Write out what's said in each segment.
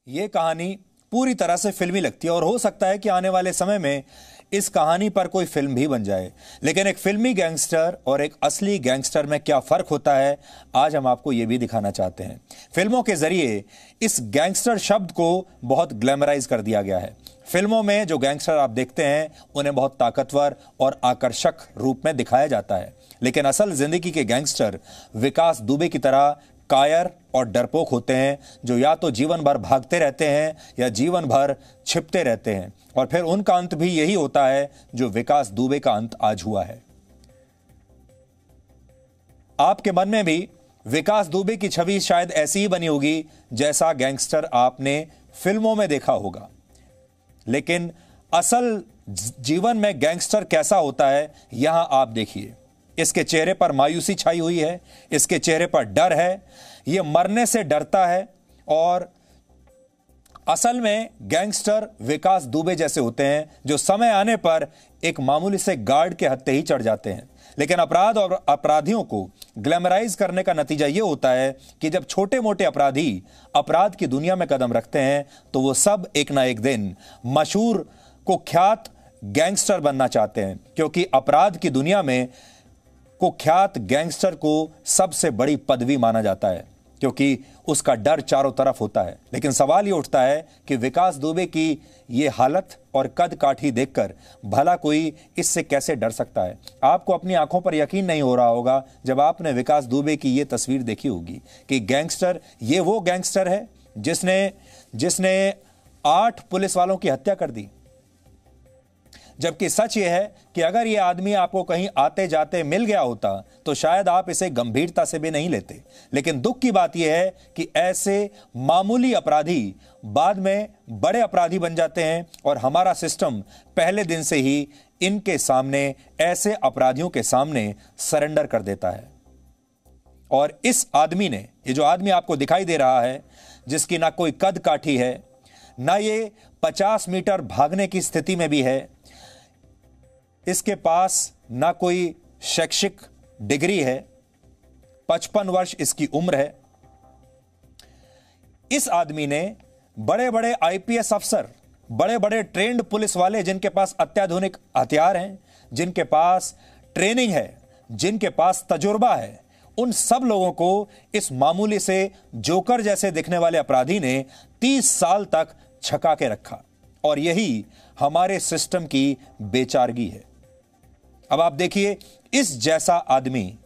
ये कहानी पूरी तरह से फिल्मी लगती है और हो सकता है कि आने वाले समय में इस कहानी पर कोई फिल्म भी बन जाए। लेकिन एक फिल्मी गैंगस्टर और एक असली गैंगस्टर में क्या फर्क होता है, आज हम आपको यह भी दिखाना चाहते हैं। फिल्मों के जरिए इस गैंगस्टर शब्द को बहुत ग्लैमराइज कर दिया गया है। फिल्मों में जो गैंगस्टर आप देखते हैं उन्हें बहुत ताकतवर और आकर्षक रूप में दिखाया जाता है, लेकिन असल जिंदगी के गैंगस्टर विकास दुबे की तरह कायर और डरपोक होते हैं, जो या तो जीवन भर भागते रहते हैं या जीवन भर छिपते रहते हैं, और फिर उनका अंत भी यही होता है जो विकास दुबे का अंत आज हुआ है। आपके मन में भी विकास दुबे की छवि शायद ऐसी ही बनी होगी जैसा गैंगस्टर आपने फिल्मों में देखा होगा, लेकिन असल जीवन में गैंगस्टर कैसा होता है यहां आप देखिए। इसके चेहरे पर मायूसी छाई हुई है, इसके चेहरे पर डर है, यह मरने से डरता है। और असल में गैंगस्टर विकास दुबे जैसे होते हैं जो समय आने पर एक मामूली से गार्ड के हत्थे ही चढ़ जाते हैं। लेकिन अपराध और अपराधियों को ग्लैमराइज करने का नतीजा यह होता है कि जब छोटे मोटे अपराधी अपराध की दुनिया में कदम रखते हैं तो वो सब एक ना एक दिन मशहूर कुख्यात गैंगस्टर बनना चाहते हैं, क्योंकि अपराध की दुनिया में कुख्यात गैंगस्टर को सबसे बड़ी पदवी माना जाता है, क्योंकि उसका डर चारों तरफ होता है। लेकिन सवाल यह उठता है कि विकास दुबे की यह हालत और कद काठी देखकर भला कोई इससे कैसे डर सकता है। आपको अपनी आंखों पर यकीन नहीं हो रहा होगा जब आपने विकास दुबे की यह तस्वीर देखी होगी कि गैंगस्टर, ये वो गैंगस्टर है जिसने 8 पुलिस वालों की हत्या कर दी। जबकि सच यह है कि अगर यह आदमी आपको कहीं आते जाते मिल गया होता तो शायद आप इसे गंभीरता से भी नहीं लेते। लेकिन दुख की बात यह है कि ऐसे मामूली अपराधी बाद में बड़े अपराधी बन जाते हैं और हमारा सिस्टम पहले दिन से ही इनके सामने, ऐसे अपराधियों के सामने सरेंडर कर देता है। और इस आदमी ने, ये जो आदमी आपको दिखाई दे रहा है, जिसकी ना कोई कद काठी है, ना ये 50 मीटर भागने की स्थिति में भी है, इसके पास ना कोई शैक्षिक डिग्री है, 55 वर्ष इसकी उम्र है। इस आदमी ने बड़े बड़े आईपीएस अफसर, बड़े बड़े ट्रेंड पुलिस वाले जिनके पास अत्याधुनिक हथियार हैं, जिनके पास ट्रेनिंग है, जिनके पास तजुर्बा है, उन सब लोगों को इस मामूली से जोकर जैसे दिखने वाले अपराधी ने 30 साल तक छका के रखा। और यही हमारे सिस्टम की बेचारगी है। अब आप देखिए, इस जैसा आदमी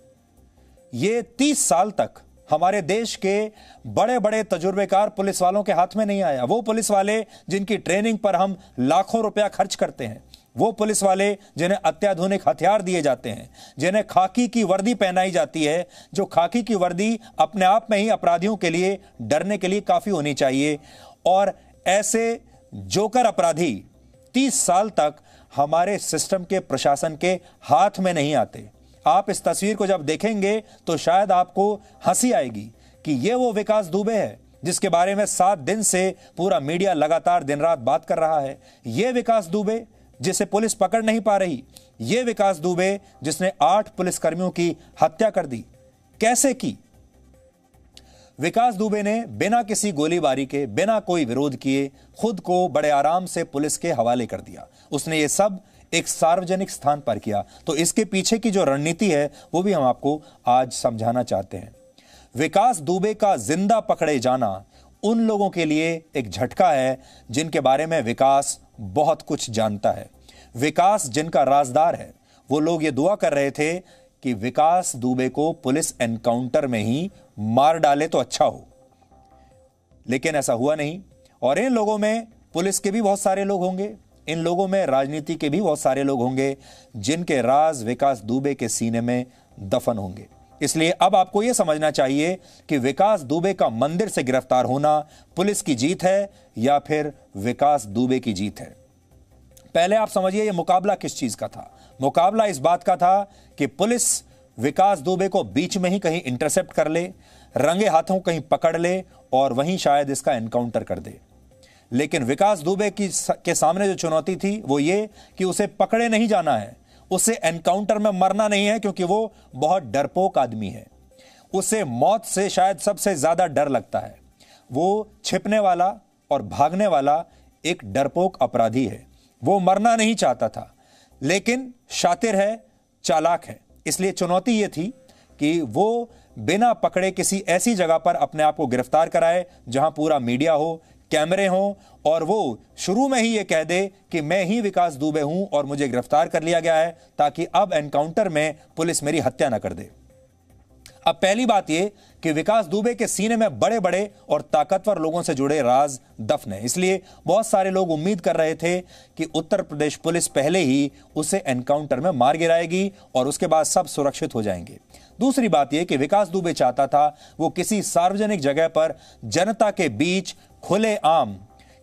ये 30 साल तक हमारे देश के बड़े बड़े तजुर्बेकार पुलिस वालों के हाथ में नहीं आया। वो पुलिस वाले जिनकी ट्रेनिंग पर हम लाखों रुपया खर्च करते हैं, वो पुलिस वाले जिन्हें अत्याधुनिक हथियार दिए जाते हैं, जिन्हें खाकी की वर्दी पहनाई जाती है, जो खाकी की वर्दी अपने आप में ही अपराधियों के लिए डरने के लिए काफी होनी चाहिए। और ऐसे जोकर अपराधी 30 साल तक हमारे सिस्टम के प्रशासन के हाथ में नहीं आते। आप इस तस्वीर को जब देखेंगे तो शायद आपको हंसी आएगी कि यह वो विकास दुबे है जिसके बारे में 7 दिन से पूरा मीडिया लगातार दिन रात बात कर रहा है। यह विकास दुबे जिसे पुलिस पकड़ नहीं पा रही, यह विकास दुबे जिसने 8 पुलिसकर्मियों की हत्या कर दी। कैसे की? विकास दुबे ने बिना किसी गोलीबारी के, बिना कोई विरोध किए खुद को बड़े आराम से पुलिस के हवाले कर दिया। उसने ये सब एक सार्वजनिक स्थान पर किया। तो इसके पीछे की जो रणनीति है वो भी हम आपको आज समझाना चाहते हैं। विकास दुबे का जिंदा पकड़े जाना उन लोगों के लिए एक झटका है जिनके बारे में विकास बहुत कुछ जानता है। विकास जिनका राजदार है, वो लोग ये दुआ कर रहे थे कि विकास दुबे को पुलिस एनकाउंटर में ही मार डाले तो अच्छा हो, लेकिन ऐसा हुआ नहीं। और इन लोगों में पुलिस के भी बहुत सारे लोग होंगे, इन लोगों में राजनीति के भी बहुत सारे लोग होंगे जिनके राज विकास दुबे के सीने में दफन होंगे। इसलिए अब आपको यह समझना चाहिए कि विकास दुबे का मंदिर से गिरफ्तार होना पुलिस की जीत है या फिर विकास दुबे की जीत है। पहले आप समझिए यह मुकाबला किस चीज का था। मुकाबला इस बात का था कि पुलिस विकास दुबे को बीच में ही कहीं इंटरसेप्ट कर ले, रंगे हाथों कहीं पकड़ ले और वहीं शायद इसका एनकाउंटर कर दे। लेकिन विकास दुबे के सामने जो चुनौती थी वो ये कि उसे पकड़े नहीं जाना है, उसे एनकाउंटर में मरना नहीं है, क्योंकि वो बहुत डरपोक आदमी है। उसे मौत से शायद सबसे ज्यादा डर लगता है। वो छिपने वाला, और भागने वाला एक डरपोक अपराधी है। वो मरना नहीं चाहता था, लेकिन शातिर है, चालाक है। इसलिए चुनौती यह थी कि वो बिना पकड़े किसी ऐसी जगह पर अपने आप को गिरफ्तार कराए जहां पूरा मीडिया हो, कैमरे हों, और वो शुरू में ही ये कह दे कि मैं ही विकास दुबे हूं और मुझे गिरफ्तार कर लिया गया है, ताकि अब एनकाउंटर में पुलिस मेरी हत्या ना कर दे। अब पहली बात यह कि विकास दुबे के सीने में बड़े बड़े और ताकतवर लोगों से जुड़े राज दफन है। इसलिए बहुत सारे लोग उम्मीद कर रहे थे कि उत्तर प्रदेश पुलिस पहले ही उसे एनकाउंटर में मार गिराएगी और उसके बाद सब सुरक्षित हो जाएंगे। दूसरी बात यह कि विकास दुबे चाहता था वो किसी सार्वजनिक जगह पर जनता के बीच खुलेआम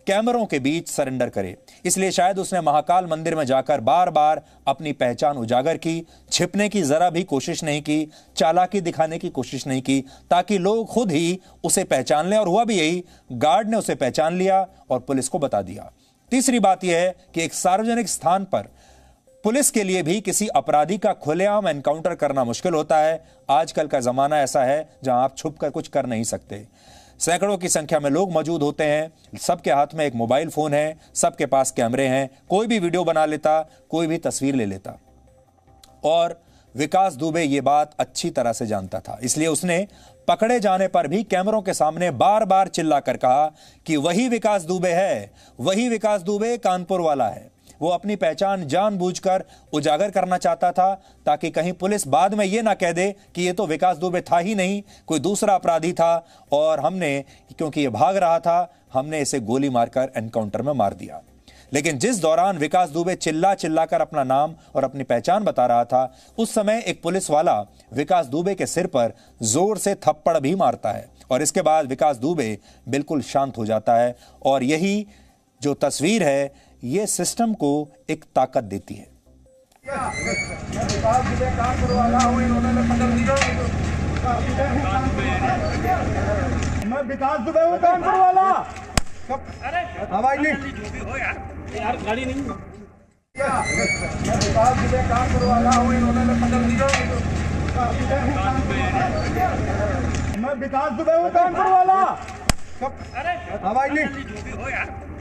कैमरों के बीच सरेंडर करे। इसलिए शायद उसने महाकाल मंदिर में जाकर बार बार अपनी पहचान उजागर की, छिपने की जरा भी कोशिश नहीं की, चालाकी दिखाने की कोशिश नहीं की, ताकि लोग खुद ही उसे पहचान लें। और हुआ भी यही, गार्ड ने उसे पहचान लिया और पुलिस को बता दिया। तीसरी बात यह है कि एक सार्वजनिक स्थान पर पुलिस के लिए भी किसी अपराधी का खुलेआम एनकाउंटर करना मुश्किल होता है। आजकल का जमाना ऐसा है जहां आप छुपकर कुछ कर नहीं सकते। सैकड़ों की संख्या में लोग मौजूद होते हैं, सबके हाथ में एक मोबाइल फोन है, सबके पास कैमरे हैं, कोई भी वीडियो बना लेता, कोई भी तस्वीर ले लेता। और विकास दुबे ये बात अच्छी तरह से जानता था। इसलिए उसने पकड़े जाने पर भी कैमरों के सामने बार बार चिल्लाकर कहा कि वही विकास दुबे है, वही विकास दुबे कानपुर वाला है। वो अपनी पहचान जानबूझकर उजागर करना चाहता था, ताकि कहीं पुलिस बाद में यह ना कह दे कि ये तो विकास दुबे था ही नहीं, कोई दूसरा अपराधी था, और हमने, क्योंकि ये भाग रहा था, हमने इसे गोली मारकर एनकाउंटर में मार दिया। लेकिन जिस दौरान विकास दुबे चिल्लाकर अपना नाम और अपनी पहचान बता रहा था, उस समय एक पुलिस वाला विकास दुबे के सिर पर जोर से थप्पड़ भी मारता है। और इसके बाद विकास दुबे बिल्कुल शांत हो जाता है। और यही जो तस्वीर है, ये सिस्टम को एक ताकत देती है। मैं विकास दुबे हूँ, कानपुर वाला। आवाज नहीं यार, गाड़ी नहीं। मैं विकास दुबे कानपुर वाला हूँ, इन्होंने पकड़ दिया। मैं विकास दुबे हूँ, कानपुर वाला। आवाज नहीं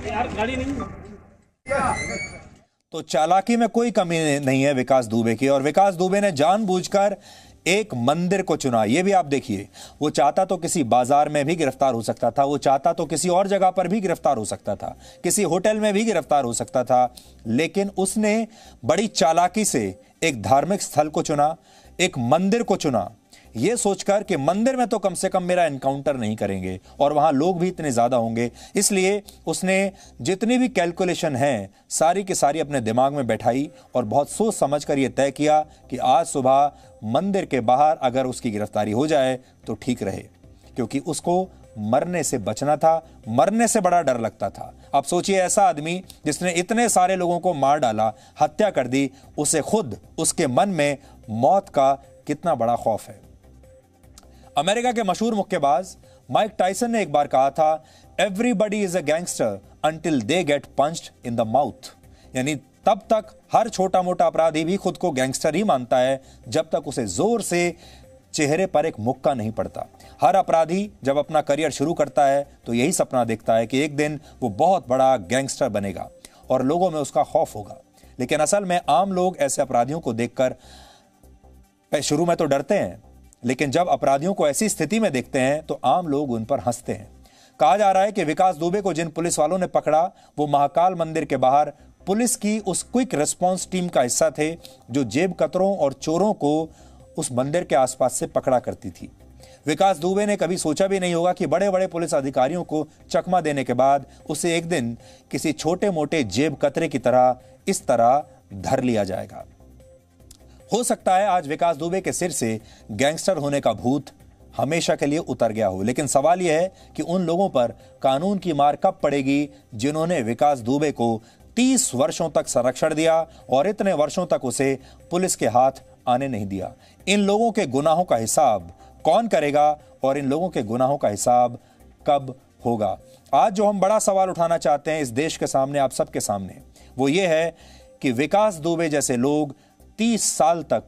यार, गाड़ी नहीं। तो चालाकी में कोई कमी नहीं है विकास दुबे की। और विकास दुबे ने जानबूझकर एक मंदिर को चुना। यह भी आप देखिए, वो चाहता तो किसी बाजार में भी गिरफ्तार हो सकता था, वो चाहता तो किसी और जगह पर भी गिरफ्तार हो सकता था, किसी होटल में भी गिरफ्तार हो सकता था, लेकिन उसने बड़ी चालाकी से एक धार्मिक स्थल को चुना, एक मंदिर को चुना, यह सोचकर कि मंदिर में तो कम से कम मेरा एनकाउंटर नहीं करेंगे और वहां लोग भी इतने ज्यादा होंगे। इसलिए उसने जितनी भी कैलकुलेशन है सारी की सारी अपने दिमाग में बैठाई और बहुत सोच समझकर यह तय किया कि आज सुबह मंदिर के बाहर अगर उसकी गिरफ्तारी हो जाए तो ठीक रहे, क्योंकि उसको मरने से बचना था, मरने से बड़ा डर लगता था। अब सोचिए, ऐसा आदमी जिसने इतने सारे लोगों को मार डाला, हत्या कर दी, उसे खुद उसके मन में मौत का कितना बड़ा खौफ है। अमेरिका के मशहूर मुक्केबाज माइक टायसन ने एक बार कहा था, everybody is a gangster until they get punched in the mouth. यानी तब तक हर छोटा मोटा अपराधी भी खुद को गैंगस्टर ही मानता है जब तक उसे जोर से चेहरे पर एक मुक्का नहीं पड़ता। हर अपराधी जब अपना करियर शुरू करता है तो यही सपना देखता है कि एक दिन वो बहुत बड़ा गैंगस्टर बनेगा और लोगों में उसका खौफ होगा। लेकिन असल में आम लोग ऐसे अपराधियों को देखकर शुरू में तो डरते हैं, लेकिन जब अपराधियों को ऐसी स्थिति में देखते हैं तो आम लोग उन पर हंसते हैं। कहा जा रहा है कि विकास दुबे को जिन पुलिस वालों ने पकड़ा वो महाकाल मंदिर के बाहर पुलिस की उस क्विक रिस्पांस टीम का हिस्सा थे जो जेब कतरों और चोरों को उस मंदिर के आसपास से पकड़ा करती थी। विकास दुबे ने कभी सोचा भी नहीं होगा कि बड़े बड़े पुलिस अधिकारियों को चकमा देने के बाद उसे एक दिन किसी छोटे मोटे जेब कतरे की तरह इस तरह धर लिया जाएगा। हो सकता है आज विकास दुबे के सिर से गैंगस्टर होने का भूत हमेशा के लिए उतर गया हो, लेकिन सवाल यह है कि उन लोगों पर कानून की मार कब पड़ेगी जिन्होंने विकास दुबे को 30 वर्षों तक संरक्षण दिया और इतने वर्षों तक उसे पुलिस के हाथ आने नहीं दिया। इन लोगों के गुनाहों का हिसाब कौन करेगा और इन लोगों के गुनाहों का हिसाब कब होगा? आज जो हम बड़ा सवाल उठाना चाहते हैं इस देश के सामने, आप सबके सामने, वो ये है कि विकास दुबे जैसे लोग 30 साल तक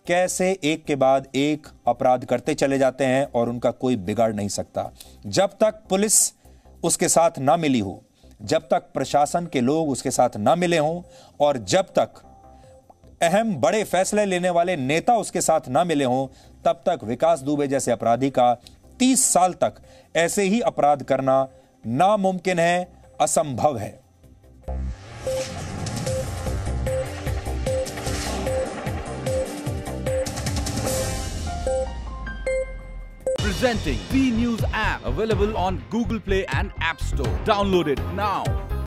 कैसे एक के बाद एक अपराध करते चले जाते हैं और उनका कोई बिगाड़ नहीं सकता। जब तक पुलिस उसके साथ ना मिली हो, जब तक प्रशासन के लोग उसके साथ ना मिले हों और जब तक अहम बड़े फैसले लेने वाले नेता उसके साथ ना मिले हों, तब तक विकास दुबे जैसे अपराधी का 30 साल तक ऐसे ही अपराध करना नामुमकिन है, असंभव है। Presenting B News app, available on Google Play and App Store. Download it now.